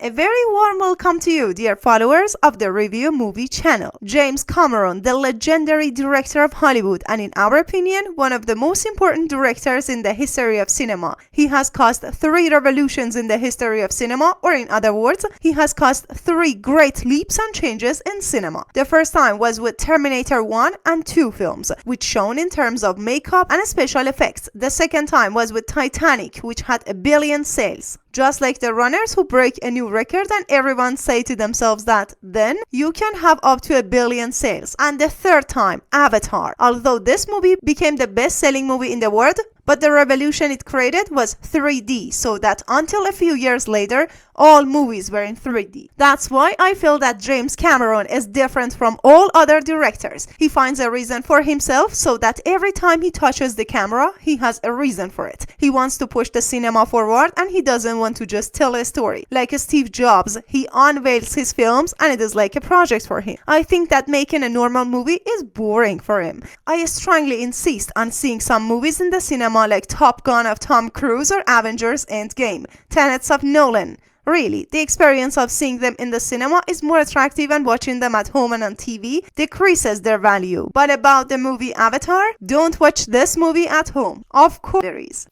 A very warm welcome to you, dear followers of the Review Movie channel. James Cameron, the legendary director of Hollywood, and in our opinion, one of the most important directors in the history of cinema. He has caused 3 revolutions in the history of cinema, or in other words, he has caused 3 great leaps and changes in cinema. The first time was with Terminator 1 and 2 films, which shone in terms of makeup and special effects. The second time was with Titanic, which had 1 billion sales. Just like the runners who break a new record and everyone say to themselves that then you can have up to 1 billion sales. And the third time, Avatar. Although this movie became the best-selling movie in the world, but the revolution it created was 3D, so that until a few years later, all movies were in 3D. That's why I feel that James Cameron is different from all other directors. He finds a reason for himself so that every time he touches the camera, he has a reason for it. He wants to push the cinema forward and he doesn't want to just tell a story. Like Steve Jobs, he unveils his films and it is like a project for him. I think that making a normal movie is boring for him. I strongly insist on seeing some movies in the cinema like Top Gun of Tom Cruise or Avengers Endgame, Tenets of Nolan. Really, the experience of seeing them in the cinema is more attractive and watching them at home and on TV decreases their value. But about the movie Avatar, don't watch this movie at home. Of course there is.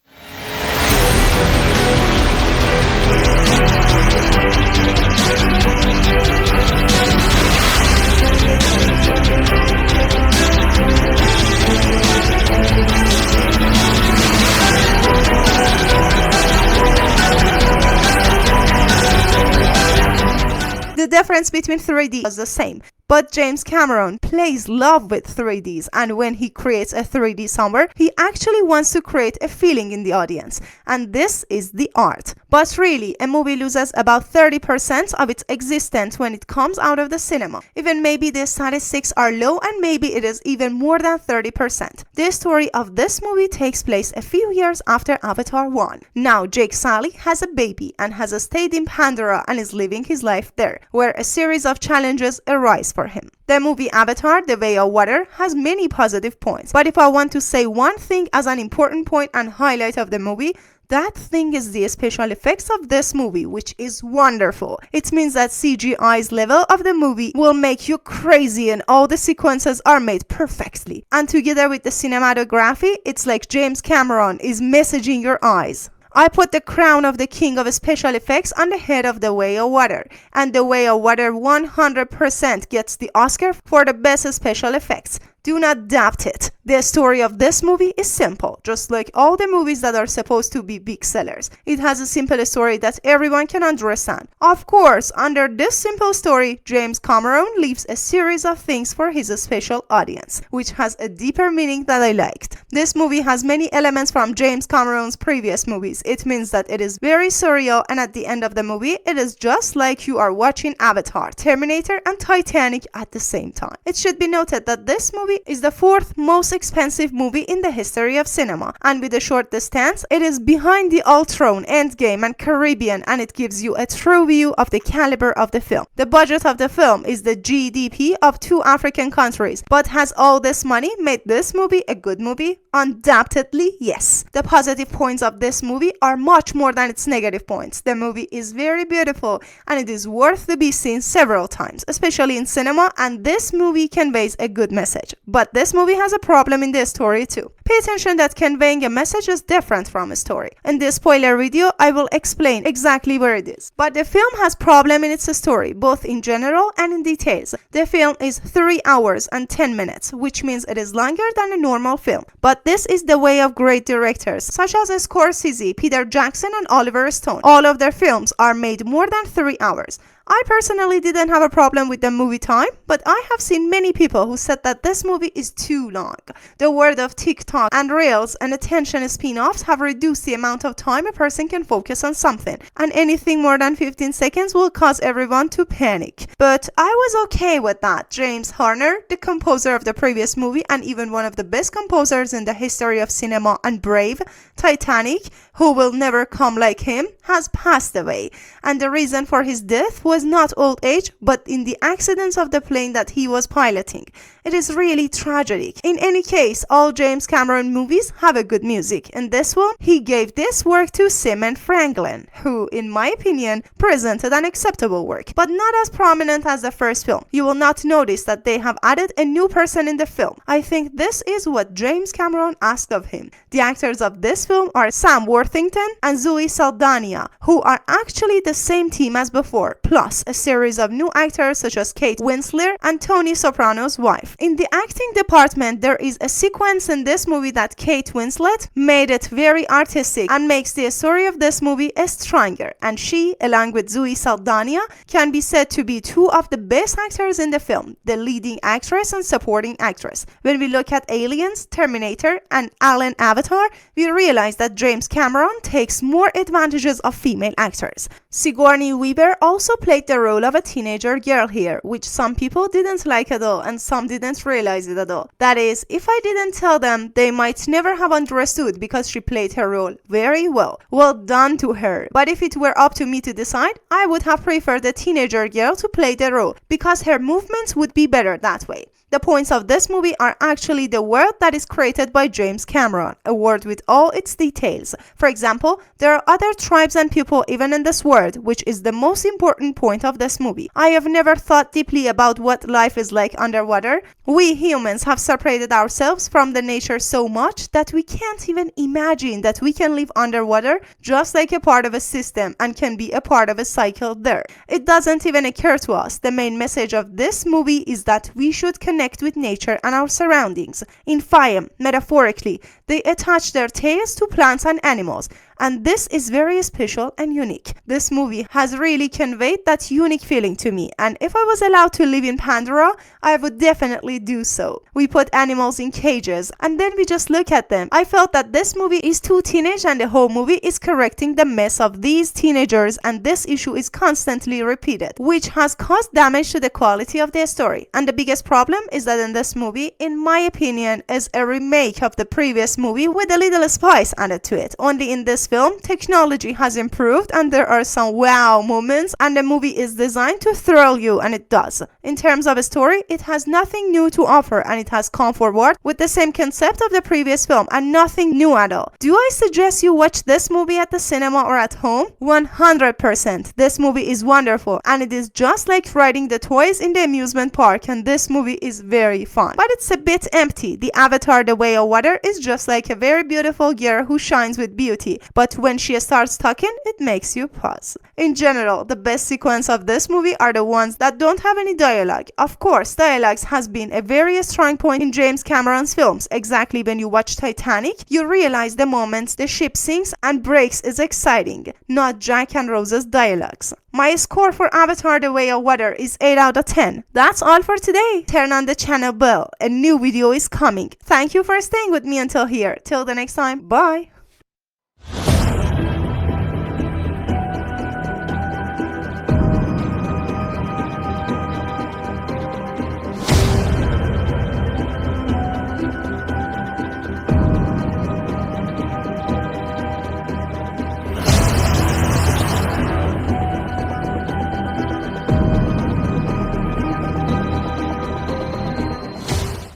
The difference between 3D was the same, but James Cameron plays love with 3Ds, and when he creates a 3D somewhere, he actually wants to create a feeling in the audience, and this is the art. But really, a movie loses about 30% of its existence when it comes out of the cinema. Even maybe the statistics are low and maybe it is even more than 30%. The story of this movie takes place a few years after Avatar 1. Now Jake Sully has a baby and has stayed in Pandora and is living his life there, where a series of challenges arise for him. The movie Avatar, The Way of Water, has many positive points, but if I want to say one thing as an important point and highlight of the movie, that thing is the special effects of this movie, which is wonderful. It means that CGI's level of the movie will make you crazy and all the sequences are made perfectly. And together with the cinematography, it's like James Cameron is messaging your eyes. I put the crown of the king of special effects on the head of The Way of Water, and The Way of Water 100% gets the Oscar for the best special effects. Do not doubt it. The story of this movie is simple, just like all the movies that are supposed to be big sellers. It has a simple story that everyone can understand. Of course, under this simple story, James Cameron leaves a series of things for his special audience, which has a deeper meaning that I liked. This movie has many elements from James Cameron's previous movies. It means that it is very surreal, and at the end of the movie, it is just like you are watching Avatar, Terminator, and Titanic at the same time. It should be noted that this movie is the 4th most expensive movie in the history of cinema, and with a short distance, it is behind the Ultron, Endgame, and Caribbean, and it gives you a true view of the caliber of the film. The budget of the film is the GDP of 2 African countries, but has all this money made this movie a good movie? Undoubtedly, yes. The positive points of this movie are much more than its negative points. The movie is very beautiful, and it is worth to be seen several times, especially in cinema, and this movie conveys a good message. But this movie has a problem in the story too. Pay attention that conveying a message is different from a story. In this spoiler video, I will explain exactly where it is. But the film has problem in its story, both in general and in details. The film is 3 hours and 10 minutes, which means it is longer than a normal film. But this is the way of great directors, such as Scorsese, Peter Jackson, and Oliver Stone. All of their films are made more than 3 hours. I personally didn't have a problem with the movie time, but I have seen many people who said that this movie is too long. The word of TikTok and Reels and attention spin-offs have reduced the amount of time a person can focus on something, and anything more than 15 seconds will cause everyone to panic. But I was okay with that. James Horner, the composer of the previous movie and even one of the best composers in the history of cinema and Brave, Titanic, who will never come like him, has passed away, and the reason for his death was was not old age, but in the accidents of the plane that he was piloting. It is really tragic. In any case, all James Cameron movies have a good music. In this one, he gave this work to Simon Franklin, who, in my opinion, presented an acceptable work, but not as prominent as the first film. You will not notice that they have added a new person in the film. I think this is what James Cameron asked of him. The actors of this film are Sam Worthington and Zoe Saldana, who are actually the same team as before, plus a series of new actors such as Kate Winslet and Tony Soprano's wife. In the acting department, there is a sequence in this movie that Kate Winslet made it very artistic and makes the story of this movie stronger, and she, along with Zoe Saldana, can be said to be two of the best actors in the film, the leading actress and supporting actress. When we look at Aliens, Terminator, and Alien Avatar, we realize that James Cameron takes more advantages of female actors. Sigourney Weaver also played the role of a teenager girl here, which some people didn't like at all and some didn't realize it at all. That is, if I didn't tell them, they might never have understood because she played her role very well. Well done to her. But if it were up to me to decide, I would have preferred the teenager girl to play the role because her movements would be better that way. The points of this movie are actually the world that is created by James Cameron, a world with all its details. For example, there are other tribes and people even in this world, which is the most important point of this movie. I have never thought deeply about what life is like underwater. We humans have separated ourselves from the nature so much that we can't even imagine that we can live underwater just like a part of a system and can be a part of a cycle there. It doesn't even occur to us. The main message of this movie is that we should connect with nature and our surroundings. In Fiam, metaphorically, they attach their tails to plants and animals, and this is very special and unique. This movie has really conveyed that unique feeling to me, and if I was allowed to live in Pandora, I would definitely do so. We put animals in cages, and then we just look at them. I felt that this movie is too teenage, and the whole movie is correcting the mess of these teenagers, and this issue is constantly repeated, which has caused damage to the quality of the story. And the biggest problem is that in this movie, in my opinion, is a remake of the previous movie with a little spice added to it. Only in this film, technology has improved and there are some wow moments, and the movie is designed to thrill you, and it does. In terms of a story, it has nothing new to offer, and it has come forward with the same concept of the previous film and nothing new at all. Do I suggest you watch this movie at the cinema or at home? 100%. This movie is wonderful, and it is just like riding the toys in the amusement park, and this movie is very fun. But it's a bit empty. The Avatar The Way of Water is just like a very beautiful girl who shines with beauty, but when she starts talking, it makes you pause. In general, the best sequence of this movie are the ones that don't have any dialogue. Of course, dialogues has been a very strong point in James Cameron's films. Exactly when you watch Titanic, you realize the moments the ship sinks and breaks is exciting, not Jack and Rose's dialogues. My score for Avatar The Way of Water is 8 out of 10. That's all for today. Turn on the channel bell. A new video is coming. Thank you for staying with me until here. Till the next time, bye.